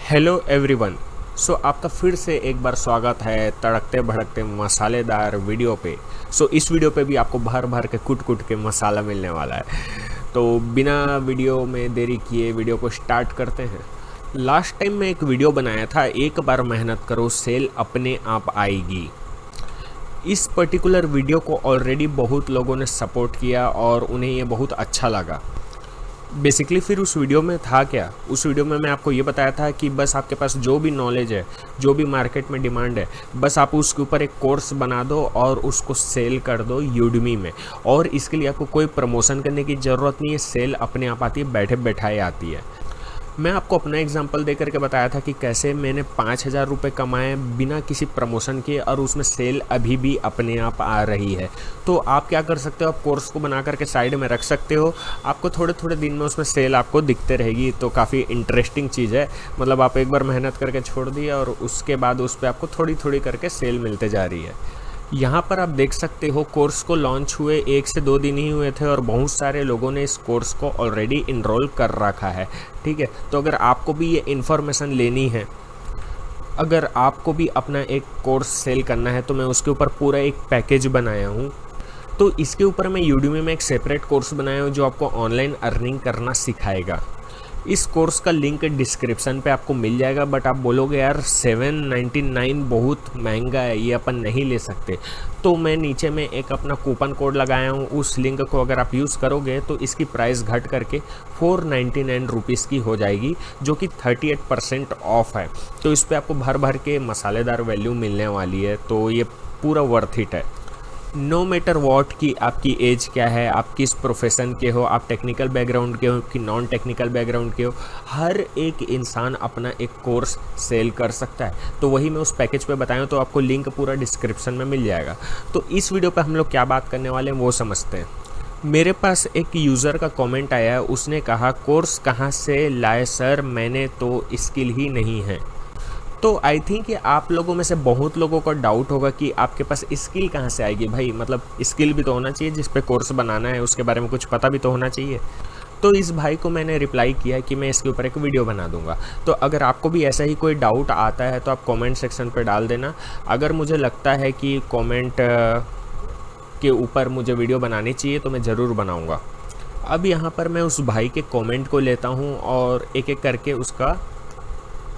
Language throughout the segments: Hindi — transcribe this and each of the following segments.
Hello everyone. आपका फिर से एक बार स्वागत है तड़कते भड़कते मसालेदार वीडियो पे। इस वीडियो पे भी आपको भर भर के कुट कुट के मसाला मिलने वाला है। तो बिना वीडियो में देरी किए वीडियो को स्टार्ट करते हैं। लास्ट टाइम मैं एक वीडियो बनाया था, एक बार मेहनत करो सेल अपने आप आएगी। इस पर्टिकुलर वीडियो को ऑलरेडी बहुत लोगों ने सपोर्ट किया और उन्हें ये बहुत अच्छा लगा। बेसिकली फिर उस वीडियो में था क्या, उस वीडियो में मैं आपको ये बताया था कि बस आपके पास जो भी नॉलेज है, जो भी मार्केट में डिमांड है, बस आप उसके ऊपर एक कोर्स बना दो और उसको सेल कर दो यूडमी में। और इसके लिए आपको कोई प्रमोशन करने की ज़रूरत नहीं है, सेल अपने आप आती है, बैठे बैठाए आती है। मैं आपको अपना एग्जांपल दे करके बताया था कि कैसे मैंने 5,000 रुपये कमाए बिना किसी प्रमोशन के, और उसमें सेल अभी भी अपने आप आ रही है। तो आप क्या कर सकते हो, आप कोर्स को बना करके साइड में रख सकते हो, आपको थोड़े थोड़े दिन में उसमें सेल आपको दिखते रहेगी। तो काफ़ी इंटरेस्टिंग चीज़ है। मतलब आप एक बार मेहनत करके छोड़ दिए और उसके बाद उस पर आपको थोड़ी थोड़ी करके सेल मिलते जा रही है। यहाँ पर आप देख सकते हो कोर्स को लॉन्च हुए 1 से 2 दिन ही हुए थे और बहुत सारे लोगों ने इस कोर्स को ऑलरेडी इनरोल कर रखा है। ठीक है, तो अगर आपको भी ये इन्फॉर्मेशन लेनी है, अगर आपको भी अपना एक कोर्स सेल करना है, तो मैं उसके ऊपर पूरा एक पैकेज बनाया हूँ। तो इसके ऊपर मैं यूडमी में एक सेपरेट कोर्स बनाया हूँ जो आपको ऑनलाइन अर्निंग करना सिखाएगा। इस कोर्स का लिंक डिस्क्रिप्शन पे आपको मिल जाएगा। बट आप बोलोगे यार 799 बहुत महंगा है, ये अपन नहीं ले सकते। तो मैं नीचे में एक अपना कूपन कोड लगाया हूँ, उस लिंक को अगर आप यूज़ करोगे तो इसकी प्राइस घट करके 499 रुपीज़ की हो जाएगी, जो कि 38% ऑफ है। तो इस पर आपको भर भर के मसालेदार वैल्यू मिलने वाली है। तो ये पूरा वर्थ इट है। नो मैटर वॉट कि आपकी एज क्या है, आप किस प्रोफेशन के हो, आप टेक्निकल बैकग्राउंड के हो कि नॉन टेक्निकल बैकग्राउंड के हो, हर एक इंसान अपना एक कोर्स सेल कर सकता है। तो वही मैं उस पैकेज पे बताया, तो आपको लिंक पूरा डिस्क्रिप्शन में मिल जाएगा। तो इस वीडियो पे हम लोग क्या बात करने वाले हैं वो समझते हैं। मेरे पास एक यूज़र का कमेंट आया है, उसने कहा कोर्स कहाँ से लाए सर, मैंने तो स्किल ही नहीं है। तो आई थिंक कि आप लोगों में से बहुत लोगों को डाउट होगा कि आपके पास स्किल कहाँ से आएगी। भाई मतलब स्किल भी तो होना चाहिए, जिस पे कोर्स बनाना है उसके बारे में कुछ पता भी तो होना चाहिए। तो इस भाई को मैंने रिप्लाई किया कि मैं इसके ऊपर एक वीडियो बना दूंगा। तो अगर आपको भी ऐसा ही कोई डाउट आता है तो आप कमेंट सेक्शन पर डाल देना। अगर मुझे लगता है कि कमेंट के ऊपर मुझे वीडियो बनानी चाहिए तो मैं ज़रूर बनाऊँगा। अब यहाँ पर मैं उस भाई के कमेंट को लेता हूँ और एक एक करके उसका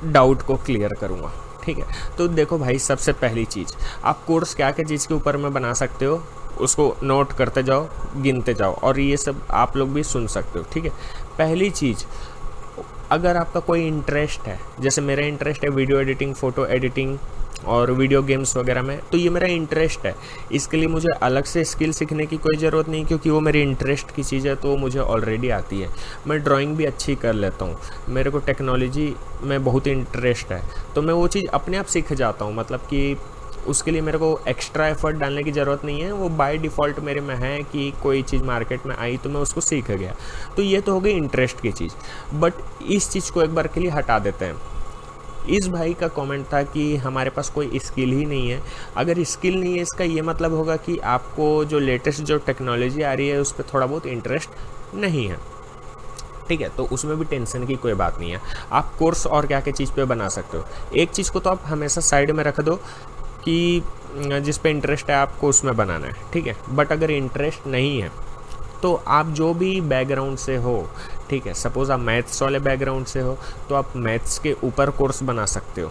डाउट को क्लियर करूँगा। ठीक है, तो देखो भाई, सबसे पहली चीज़, आप कोर्स क्या क्या चीज़ के ऊपर में बना सकते हो उसको नोट करते जाओ, गिनते जाओ, और ये सब आप लोग भी सुन सकते हो। ठीक है, पहली चीज़, अगर आपका कोई इंटरेस्ट है, जैसे मेरा इंटरेस्ट है वीडियो एडिटिंग, फ़ोटो एडिटिंग और वीडियो गेम्स वगैरह में, तो ये मेरा इंटरेस्ट है। इसके लिए मुझे अलग से स्किल सीखने की कोई ज़रूरत नहीं, क्योंकि वो मेरे इंटरेस्ट की चीज़ है, तो वो मुझे ऑलरेडी आती है। मैं ड्राइंग भी अच्छी कर लेता हूँ, मेरे को टेक्नोलॉजी में बहुत इंटरेस्ट है, तो मैं वो चीज़ अपने आप सीख जाता हूँ। मतलब कि उसके लिए मेरे को एक्स्ट्रा एफर्ट डालने की ज़रूरत नहीं है, वो बाय डिफ़ॉल्ट मेरे में है कि कोई चीज़ मार्केट में आई तो मैं उसको सीख गया। तो ये तो हो गई इंटरेस्ट की चीज़। बट इस चीज़ को एक बार के लिए हटा देते हैं। इस भाई का कमेंट था कि हमारे पास कोई स्किल ही नहीं है। अगर स्किल नहीं है, इसका ये मतलब होगा कि आपको जो लेटेस्ट जो टेक्नोलॉजी आ रही है उस पर थोड़ा बहुत इंटरेस्ट नहीं है। ठीक है, तो उसमें भी टेंशन की कोई बात नहीं है। आप कोर्स और क्या क्या चीज़ पे बना सकते हो, एक चीज़ को तो आप हमेशा साइड में रख दो कि जिस पे इंटरेस्ट है आपको उसमें बनाना है। ठीक है, बट अगर इंटरेस्ट नहीं है तो आप जो भी बैकग्राउंड से हो, ठीक है, सपोज़ आप मैथ्स वाले बैकग्राउंड से हो तो आप मैथ्स के ऊपर कोर्स बना सकते हो।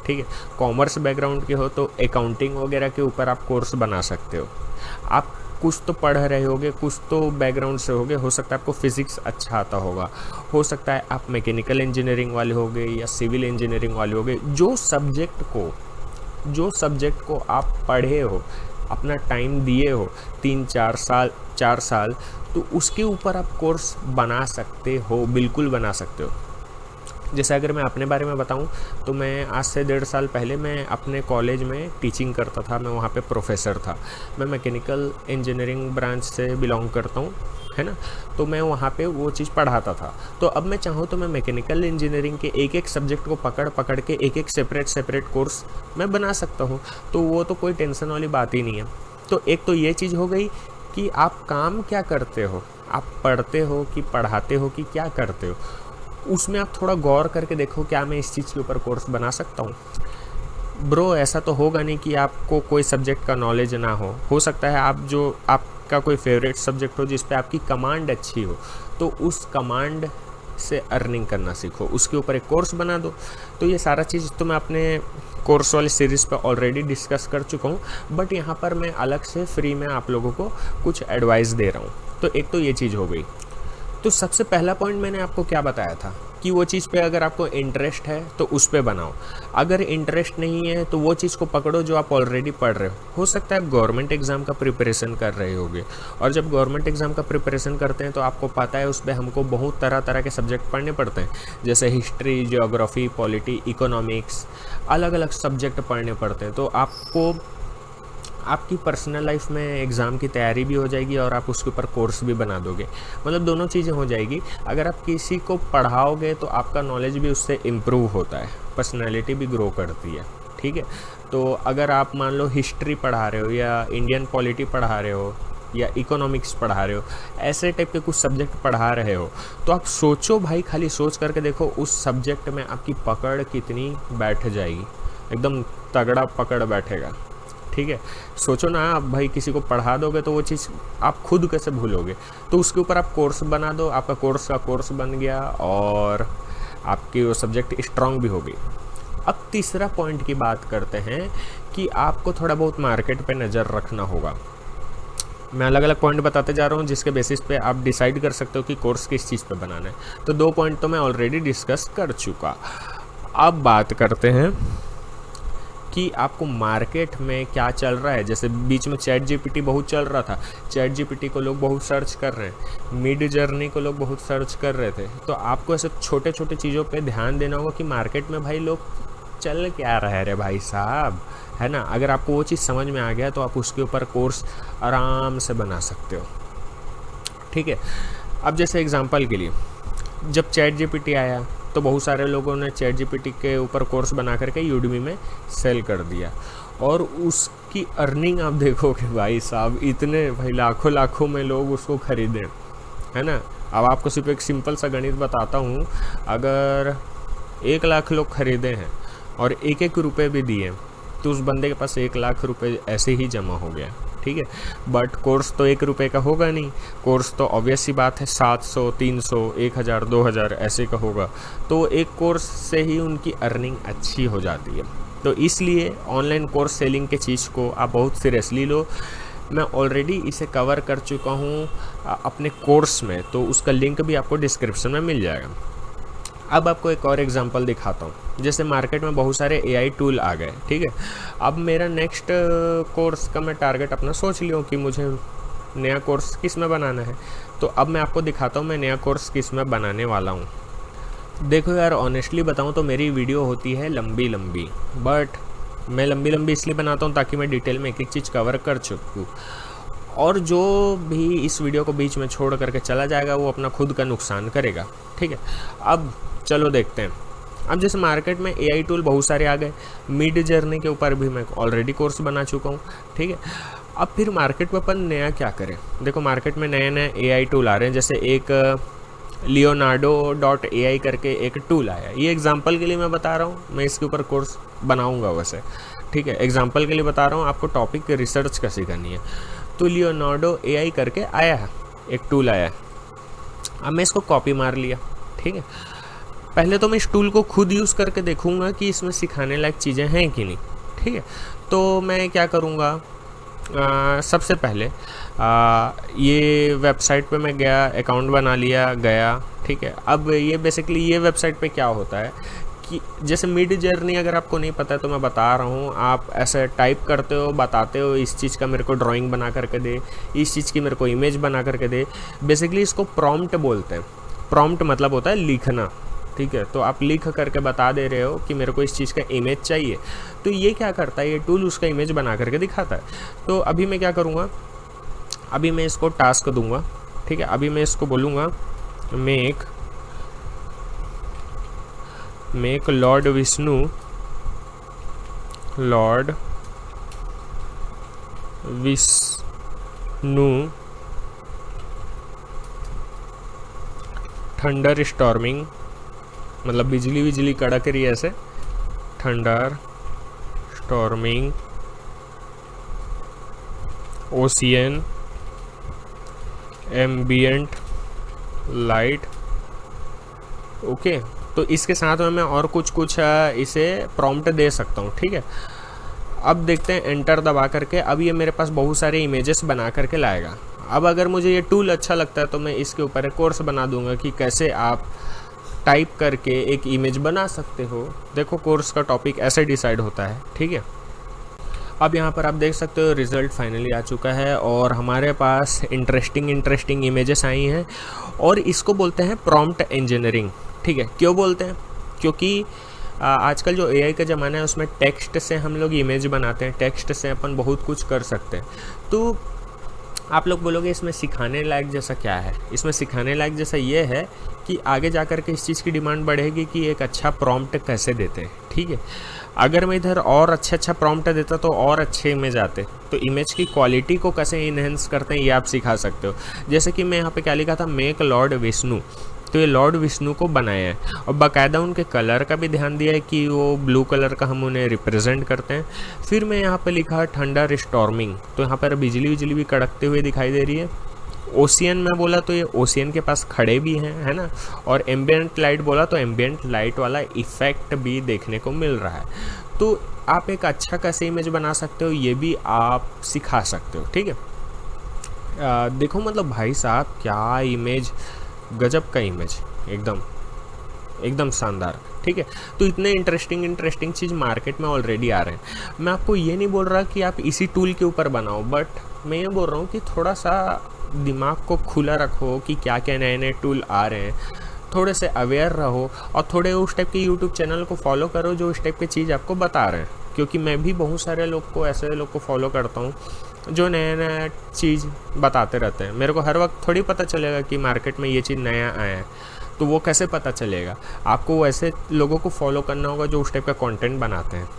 ठीक है, कॉमर्स बैकग्राउंड के हो तो अकाउंटिंग वगैरह के ऊपर आप कोर्स बना सकते हो। आप कुछ तो पढ़ रहे होगे, कुछ तो बैकग्राउंड से होगे, हो सकता है आपको फिज़िक्स अच्छा आता होगा, हो सकता है आप मैकेनिकल इंजीनियरिंग वाले होगे या सिविल इंजीनियरिंग वाले होगे। जो सब्जेक्ट को आप पढ़े हो, अपना टाइम दिए हो, 3-4 साल 4 साल, तो उसके ऊपर आप कोर्स बना सकते हो, बिल्कुल बना सकते हो। जैसे अगर मैं अपने बारे में बताऊं तो मैं आज से 1.5 साल पहले मैं अपने कॉलेज में टीचिंग करता था, मैं वहाँ पे प्रोफेसर था। मैं मैकेनिकल इंजीनियरिंग ब्रांच से बिलोंग करता हूँ, है ना। तो मैं वहाँ पे वो चीज़ पढ़ाता था। तो अब मैं चाहूँ तो मैं मैकेनिकल इंजीनियरिंग के एक एक सब्जेक्ट को पकड़ पकड़ के एक एक सेपरेट कोर्स मैं बना सकता हूँ। तो वो तो कोई टेंशन वाली बात ही नहीं है। तो एक तो ये चीज़ हो गई कि आप काम क्या करते हो, आप पढ़ते हो कि पढ़ाते हो कि क्या करते हो। उसमें आप थोड़ा गौर करके देखो, क्या मैं इस चीज़ के ऊपर कोर्स बना सकता हूँ। ब्रो ऐसा तो होगा नहीं कि आपको कोई सब्जेक्ट का नॉलेज ना हो सकता है आपका कोई फेवरेट सब्जेक्ट हो जिस पे आपकी कमांड अच्छी हो, तो उस कमांड से अर्निंग करना सीखो, उसके ऊपर एक कोर्स बना दो। तो ये सारा चीज़ तो मैं अपने कोर्स वाले सीरीज़ पे ऑलरेडी डिस्कस कर चुका हूँ, बट यहाँ पर मैं अलग से फ्री में आप लोगों को कुछ एडवाइस दे रहा हूँ। तो एक तो ये चीज़ हो गई। तो सबसे पहला पॉइंट मैंने आपको क्या बताया था कि वो चीज़ पे अगर आपको इंटरेस्ट है तो उस पे बनाओ, अगर इंटरेस्ट नहीं है तो वो चीज़ को पकड़ो जो आप ऑलरेडी पढ़ रहे हो सकता है आप गवर्नमेंट एग्ज़ाम का प्रिपरेशन कर रहे होगे, और जब गवर्नमेंट एग्ज़ाम का प्रिपरेशन करते हैं तो आपको पता है उस पर हमको बहुत तरह तरह के सब्जेक्ट पढ़ने पड़ते हैं, जैसे हिस्ट्री, ज्योग्राफी, पॉलिटी, इकोनॉमिक्स, अलग अलग सब्जेक्ट पढ़ने पड़ते हैं। तो आपको आपकी पर्सनल लाइफ में एग्ज़ाम की तैयारी भी हो जाएगी और आप उसके ऊपर कोर्स भी बना दोगे, मतलब दोनों चीज़ें हो जाएगी। अगर आप किसी को पढ़ाओगे तो आपका नॉलेज भी उससे इम्प्रूव होता है, पर्सनैलिटी भी ग्रो करती है, ठीक है। तो अगर आप मान लो हिस्ट्री पढ़ा रहे हो या इंडियन पॉलिटी पढ़ा रहे हो या इकोनॉमिक्स पढ़ा रहे हो, ऐसे टाइप के कुछ सब्जेक्ट पढ़ा रहे हो, तो आप सोचो भाई, खाली सोच करके देखो उस सब्जेक्ट में आपकी पकड़ कितनी बैठ जाएगी, एकदम तगड़ा पकड़ बैठेगा, ठीक है। सोचो ना, आप भाई किसी को पढ़ा दोगे तो वो चीज़ आप खुद कैसे भूलोगे। तो उसके ऊपर आप कोर्स बना दो, आपका कोर्स का कोर्स बन गया और आपकी वो सब्जेक्ट स्ट्रांग भी हो गई। अब तीसरा पॉइंट की बात करते हैं कि आपको थोड़ा बहुत मार्केट पे नज़र रखना होगा। मैं अलग अलग पॉइंट बताते जा रहा हूँ जिसके बेसिस पे आप डिसाइड कर सकते हो कि कोर्स किस चीज़ पे बनाना है। तो 2 पॉइंट तो मैं ऑलरेडी डिस्कस कर चुका। अब बात करते हैं कि आपको मार्केट में क्या चल रहा है। जैसे बीच में चैट जीपीटी बहुत चल रहा था, चैट जीपीटी को लोग बहुत सर्च कर रहे हैं, मिड जर्नी को लोग बहुत सर्च कर रहे थे। तो आपको ऐसे छोटे छोटे चीज़ों पे ध्यान देना होगा कि मार्केट में भाई लोग चल क्या रहे रे भाई साहब, है ना। अगर आपको वो चीज़ समझ में आ गया तो आप उसके ऊपर कोर्स आराम से बना सकते हो, ठीक है। अब जैसे एग्जांपल के लिए जब चैट जीपीटी आया तो बहुत सारे लोगों ने चैट जीपीटी के ऊपर कोर्स बना करके यूडमी में सेल कर दिया, और उसकी अर्निंग आप देखोगे भाई साहब, इतने भाई लाखों लाखों में लोग उसको खरीदें, है ना। अब आपको सिर्फ एक सिंपल सा गणित बताता हूँ, अगर 1 लाख लोग खरीदे हैं और 1-1 रुपये भी दिए तो उस बंदे के पास 1 लाख रुपए ऐसे ही जमा हो गया, ठीक है। बट कोर्स तो 1 रुपये का होगा नहीं, कोर्स तो ऑब्वियस सी बात है 700, 300, 1000, 2000 ऐसे का होगा। तो एक कोर्स से ही उनकी अर्निंग अच्छी हो जाती है। तो इसलिए ऑनलाइन कोर्स सेलिंग के चीज़ को आप बहुत सीरियसली लो। मैं ऑलरेडी इसे कवर कर चुका हूँ अपने कोर्स में, तो उसका लिंक भी आपको डिस्क्रिप्शन में मिल जाएगा। अब आपको एक और एग्जांपल दिखाता हूँ। जैसे मार्केट में बहुत सारे एआई टूल आ गए, ठीक है। अब मेरा नेक्स्ट कोर्स का मैं टारगेट अपना सोच लिया कि मुझे नया कोर्स किस में बनाना है। तो अब मैं आपको दिखाता हूँ मैं नया कोर्स किस में बनाने वाला हूँ। देखो यार, ऑनेस्टली बताऊँ तो मेरी वीडियो होती है लंबी लंबी, बट मैं लंबी लंबी इसलिए बनाता हूँ ताकि मैं डिटेल में एक एक चीज़ कवर कर सकूँ, और जो भी इस वीडियो को बीच में छोड़ करके चला जाएगा वो अपना खुद का नुकसान करेगा, ठीक है। अब चलो देखते हैं। अब जैसे मार्केट में एआई टूल बहुत सारे आ गए, मिड जर्नी के ऊपर भी मैं ऑलरेडी कोर्स बना चुका हूँ, ठीक है। अब फिर मार्केट में अपन नया क्या करें। देखो मार्केट में नए नए एआई टूल आ रहे हैं, जैसे एक leonardo.ai करके एक टूल आया। ये एग्जांपल के लिए मैं बता रहा हूँ, मैं इसके ऊपर कोर्स बनाऊँगा वैसे, ठीक है। एग्जांपल के लिए बता रहा हूँ, आपको टॉपिक रिसर्च कैसे करनी है। तो leonardo.ai करके आया है, एक टूल आया है। अब मैं इसको कॉपी मार लिया, ठीक है। पहले तो मैं इस टूल को खुद यूज़ करके देखूंगा कि इसमें सिखाने लायक चीज़ें हैं कि नहीं, ठीक है। तो मैं क्या करूँगा, सबसे पहले ये वेबसाइट पे मैं गया, अकाउंट बना लिया, गया, ठीक है। अब ये बेसिकली ये वेबसाइट पे क्या होता है कि जैसे मिड जर्नी अगर आपको नहीं पता है तो मैं बता रहा हूँ, आप ऐसे टाइप करते हो, बताते हो इस चीज़ का मेरे को ड्राइंग बना करके दे, इस चीज़ की मेरे को इमेज बना करके दे। बेसिकली इसको प्रॉम्प्ट बोलते हैं। प्रॉम्प्ट मतलब होता है लिखना, ठीक है। तो आप लिख करके बता दे रहे हो कि मेरे को इस चीज़ का इमेज चाहिए, तो ये क्या करता है, ये टूल उसका इमेज बना करके दिखाता है। तो अभी मैं क्या करूँगा, अभी मैं इसको टास्क दूंगा, ठीक है। अभी मैं इसको बोलूँगा make Lord Vishnu thunder storming मतलब बिजली बिजली कड़क रही है ऐसे, thunder storming ocean ambient light. Okay, तो इसके साथ में मैं और कुछ इसे प्रॉम्प्ट दे सकता हूँ। ठीक है, अब देखते हैं एंटर दबा करके, अब ये मेरे पास बहुत सारे इमेजेस बना करके लाएगा। अब अगर मुझे ये टूल अच्छा लगता है तो मैं इसके ऊपर एक कोर्स बना दूंगा कि कैसे आप टाइप करके एक इमेज बना सकते हो। देखो कोर्स का टॉपिक ऐसे डिसाइड होता है। ठीक है, अब यहाँ पर आप देख सकते हो रिज़ल्ट फाइनली आ चुका है और हमारे पास इंटरेस्टिंग इमेजेस आई हैं और इसको बोलते हैं प्रॉम्प्ट इंजीनियरिंग। ठीक है, क्यों बोलते हैं? क्योंकि आजकल जो एआई का ज़माना है उसमें टेक्स्ट से हम लोग इमेज बनाते हैं, टेक्स्ट से अपन बहुत कुछ कर सकते हैं। तो आप लोग बोलोगे इसमें सिखाने लायक जैसा क्या है? इसमें सिखाने लायक जैसा ये है कि आगे जा कर के इस चीज़ की डिमांड बढ़ेगी कि एक अच्छा प्रॉम्प्ट कैसे देते हैं। ठीक है, अगर मैं इधर और अच्छा प्रॉम्प्ट देता तो और अच्छे इमेज आते। तो इमेज की क्वालिटी को कैसे इन्हेंस करते हैं ये आप सिखा सकते हो। जैसे कि मैं यहाँ पे क्या लिखा था, मेक लॉर्ड विष्णु, तो ये लॉर्ड विष्णु को बनाया है और बाकायदा उनके कलर का भी ध्यान दिया है कि वो ब्लू कलर का हम उन्हें रिप्रेजेंट करते हैं। फिर मैं यहाँ पे लिखा थंडर स्टॉर्मिंग, तो यहाँ पर बिजली भी कड़कते हुए दिखाई दे रही है। ओशियन में बोला तो ये ओशियन के पास खड़े भी हैं, है ना। और एम्बियंट लाइट बोला तो एम्बियंट लाइट वाला इफ़ेक्ट भी देखने को मिल रहा है। तो आप एक अच्छा कैसे इमेज बना सकते हो ये भी आप सिखा सकते हो। ठीक है, देखो मतलब भाई साहब क्या इमेज, गजब का इमेज, एकदम शानदार। ठीक है, तो इतने इंटरेस्टिंग चीज़ मार्केट में ऑलरेडी आ रहे हैं। मैं आपको ये नहीं बोल रहा कि आप इसी टूल के यूपर बनाओ, बट मैं ये बोल रहा हूँ कि थोड़ा सा दिमाग को खुला रखो कि क्या क्या नए टूल आ रहे हैं, थोड़े से अवेयर रहो और थोड़े उस टाइप के यूट्यूब चैनल को फॉलो करो जो इस टाइप की चीज़ आपको बता रहे हैं। क्योंकि मैं भी बहुत सारे लोग को, ऐसे लोग को फॉलो करता हूँ जो नया चीज़ बताते रहते हैं। मेरे को हर वक्त थोड़ी पता चलेगा कि मार्केट में ये चीज़ नया आया है, तो वो कैसे पता चलेगा? आपको वैसे लोगों को फॉलो करना होगा जो उस टाइप का कंटेंट बनाते हैं।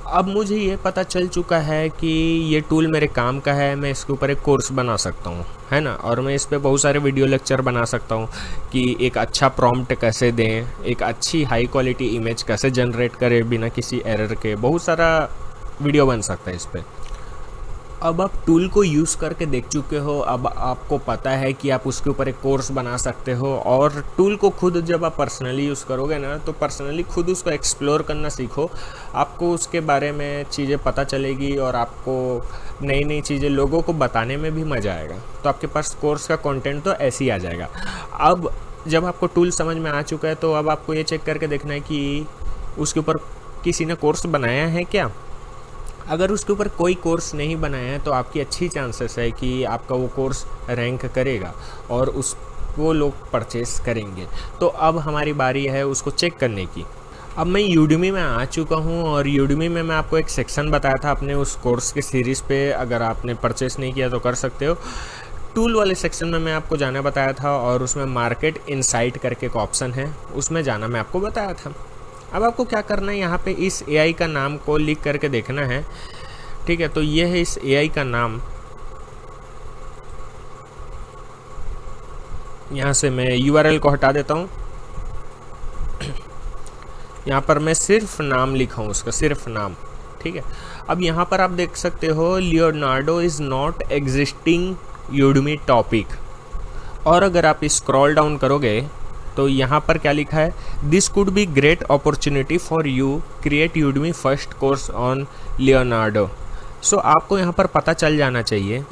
अब मुझे ये पता चल चुका है कि ये टूल मेरे काम का है, मैं इसके ऊपर एक कोर्स बना सकता हूँ, है ना। और मैं इस पर बहुत सारे वीडियो लेक्चर बना सकता हूँ कि एक अच्छा प्रॉम्प्ट कैसे दें, एक अच्छी हाई क्वालिटी इमेज कैसे जनरेट करें बिना किसी एरर के। बहुत सारा वीडियो बन सकता है इस पर। अब आप टूल को यूज़ करके देख चुके हो, अब आपको पता है कि आप उसके ऊपर एक कोर्स बना सकते हो। और टूल को खुद जब आप पर्सनली यूज़ करोगे ना, तो पर्सनली खुद उसको एक्सप्लोर करना सीखो, आपको उसके बारे में चीज़ें पता चलेगी और आपको नई चीज़ें लोगों को बताने में भी मज़ा आएगा। तो आपके पास कोर्स का कंटेंट तो ऐसे ही आ जाएगा। अब जब आपको टूल समझ में आ चुका है तो अब आपको ये चेक करके देखना है कि उसके ऊपर किसी ने कोर्स बनाया है क्या। अगर उसके ऊपर कोई कोर्स नहीं बनाया है तो आपकी अच्छी चांसेस है कि आपका वो कोर्स रैंक करेगा और वो लोग परचेस करेंगे। तो अब हमारी बारी है उसको चेक करने की। अब मैं यूडेमी में आ चुका हूँ और यूडेमी में मैं आपको एक सेक्शन बताया था अपने उस कोर्स के सीरीज़ पे, अगर आपने परचेस नहीं किया तो कर सकते हो। टूल वाले सेक्शन में मैं आपको जाना बताया था और उसमें मार्केट इनसाइट करके एक ऑप्शन है, उसमें जाना मैं आपको बताया था। अब आपको क्या करना है, यहाँ पे इस एआई का नाम को लिख करके देखना है। ठीक है, तो ये है इस एआई का नाम। यहाँ से मैं यूआरएल को हटा देता हूँ। यहाँ पर मैं सिर्फ नाम लिखा हूँ, उसका सिर्फ नाम। ठीक है, अब यहाँ पर आप देख सकते हो Leonardo is not existing Udemy topic. और अगर आप स्क्रॉल डाउन करोगे तो यहाँ पर क्या लिखा है, this could be great opportunity for you create Udemy first course on Leonardo. So आपको यहाँ पर पता चल जाना चाहिए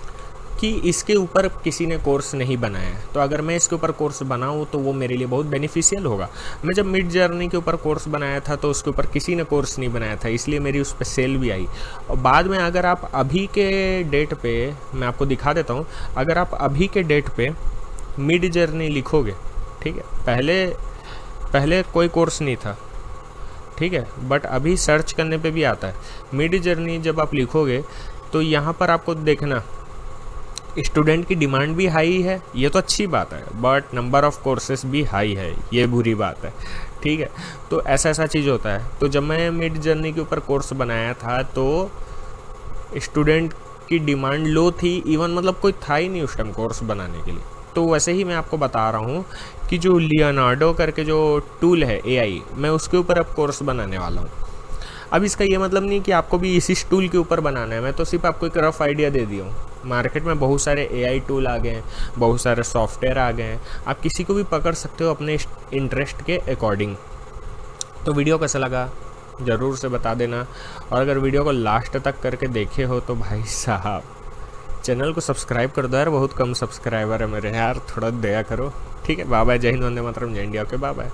कि इसके ऊपर किसी ने कोर्स नहीं बनाया है। तो अगर मैं इसके ऊपर कोर्स बनाऊँ तो वो मेरे लिए बहुत बेनिफिशियल होगा। मैं जब मिड जर्नी के ऊपर कोर्स बनाया था तो उसके ऊपर किसी ने कोर्स नहीं बनाया था, इसलिए मेरी उस पर सेल भी आई। और बाद में अगर आप अभी के डेट पे, मैं आपको दिखा देता हूँ, अगर आप अभी के डेट पे मिड जर्नी लिखोगे, ठीक है, पहले कोई कोर्स नहीं था, ठीक है, बट अभी सर्च करने पे भी आता है मिड जर्नी। जब आप लिखोगे तो यहाँ पर आपको देखना स्टूडेंट की डिमांड भी हाई है, ये तो अच्छी बात है, बट नंबर ऑफ़ कोर्सेस भी हाई है, ये बुरी बात है। ठीक है, तो ऐसा चीज़ होता है। तो जब मैं मिड जर्नी के ऊपर कोर्स बनाया था तो स्टूडेंट की डिमांड लो थी, इवन मतलब कोई था ही नहीं उस टाइम कोर्स बनाने के लिए। तो वैसे ही मैं आपको बता रहा हूँ कि जो लियोनार्डो करके जो टूल है एआई, मैं उसके ऊपर अब कोर्स बनाने वाला हूँ। अब इसका ये मतलब नहीं कि आपको भी इसी टूल के ऊपर बनाना है, मैं तो सिर्फ आपको एक रफ आइडिया दे दिया हूँ। मार्केट में बहुत सारे एआई टूल आ गए हैं, बहुत सारे सॉफ्टवेयर आ गए हैं, आप किसी को भी पकड़ सकते हो अपने इंटरेस्ट के अकॉर्डिंग। तो वीडियो कैसा लगा ज़रूर से बता देना, और अगर वीडियो को लास्ट तक करके देखे हो तो भाई साहब चैनल को सब्सक्राइब कर दो यार, बहुत कम सब्सक्राइबर है मेरे यार, थोड़ा दया करो। ठीक है, बाय बाय, जय हिंद, वंदे मातरम, जय इंडिया, ओके बाय बाय।